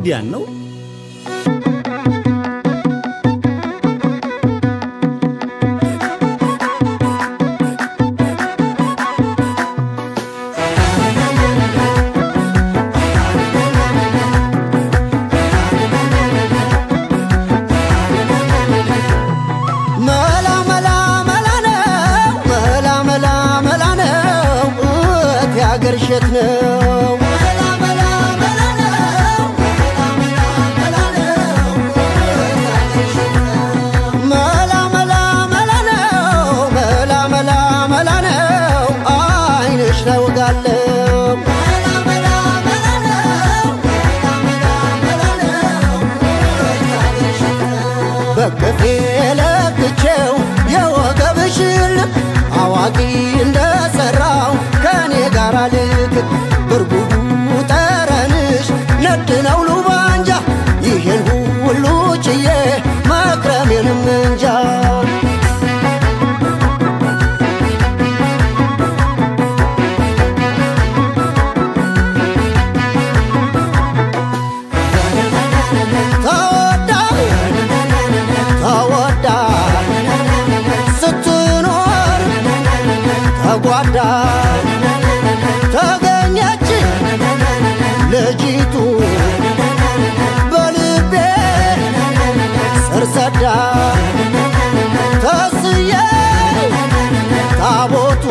እንዲያን ነው ገርሸት ነው መላ መላ መላ ነው መላ መላ መላ ነው መላ መላ መላ ነው መላ መላ መላ ነው አይንሽ ነው ጋለው መላ መላ መላ ነው መላ መላ ነው በከፌ ለክቼው የወገብሽል አዋቂ እንደሰራው ከኔ ጋር ልክ ብርጉዱ ጠረንሽ ነድነው ሉባንጃ ይሄን ሁሉ ችዬ መክረሜንም እንጃ ተወዳ ስትኖር ተጓዳ ተገኘች ልጅቱ በልቤ ስር ሰዳ ተስዬ ታቦቱ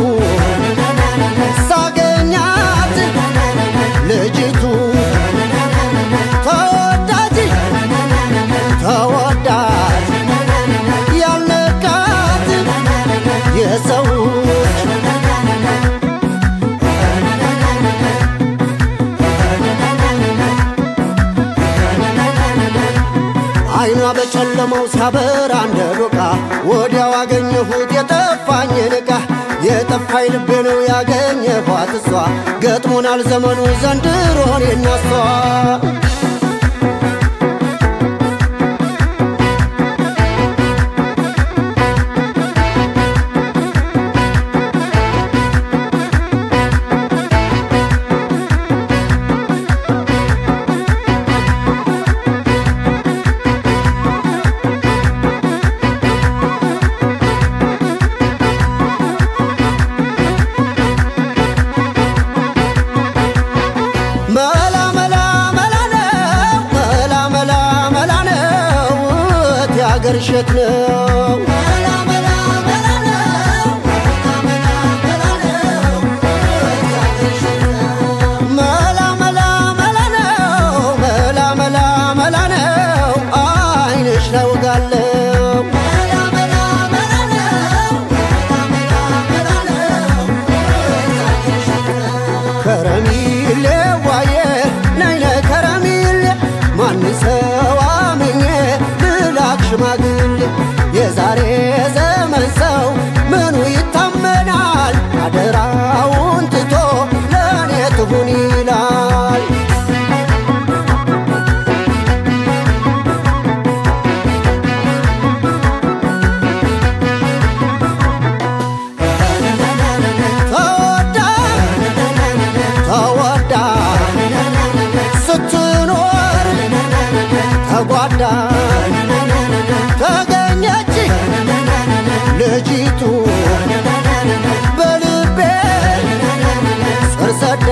ሳገኛት ልጅቱ ተወዳጅ ተወዳጅ ያልነካት የሰዎች አይኗ በጨለማው ሲያበራ እንደ ዶቃ ወዲያው አገኘሁት የጠፋኝ ልቃ የጠፋኝ ልቤ ነው ያገኘኋት እሷ ገጥሞናል ዘመኑ ዘንድሮን የናሷ ገርሸት ነው መላ መላ መላ ነው መላ መላ መላ ነው መላ መላ መላ ነው አይንሽ ነው ጋለው መላ መላ መላ ነው መላ መላ ከረሚሌ ዋዬ ነይነ ከረሚሌ ማን ሰው አምኜ ሽማግሌ የዛሬ ዘመን ሰው ምኑ ይታመናል አደራውን ትቶ ለኔ ትሁን ይላል ተወዳ ተወዳ ስትኖር ተጓዳ ተገኘች ልጅቱ በልቤ ስር ሰዳ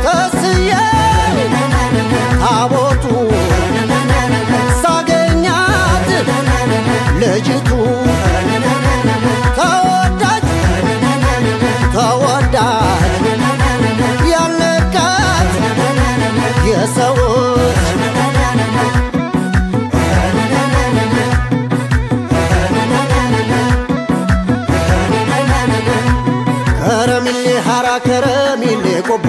ተስዬ ታቦቱ ሳገኛት ልጅቱ ተወዳጅ ተወዳጅ ያልነካት የሰዎች ከረሚሌ ሐራ ከረሚሌ ቆቦ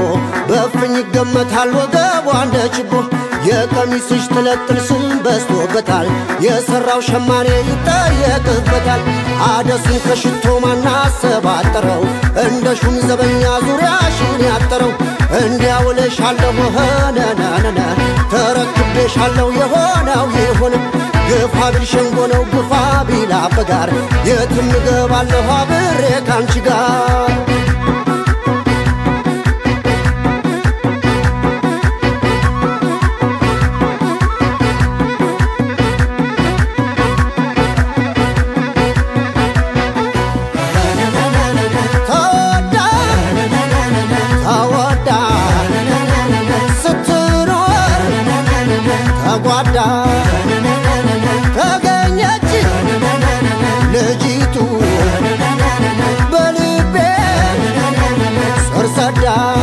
በፍኝ ይገመታል ወገቧ እንደ ችቦ የቀሚስሽ ትለጥል ስም በስቶበታል የሰራው ሸማኔ ይጠየቅበታል አደሱን ከሽቶ ማናሰባጠረው እንደ ሹም ዘበኛ ዙሪያሽን ያጠረው እንዲያውለሻለሁ ሆነናነና ተረክቤሻለሁ የሆነው ይሁን ግፋ ቢል ሸንጎ ነው ግፋ ቢል አበጋር የትም እገባለሁ አብሬ ካንቺ ጋር ገዳም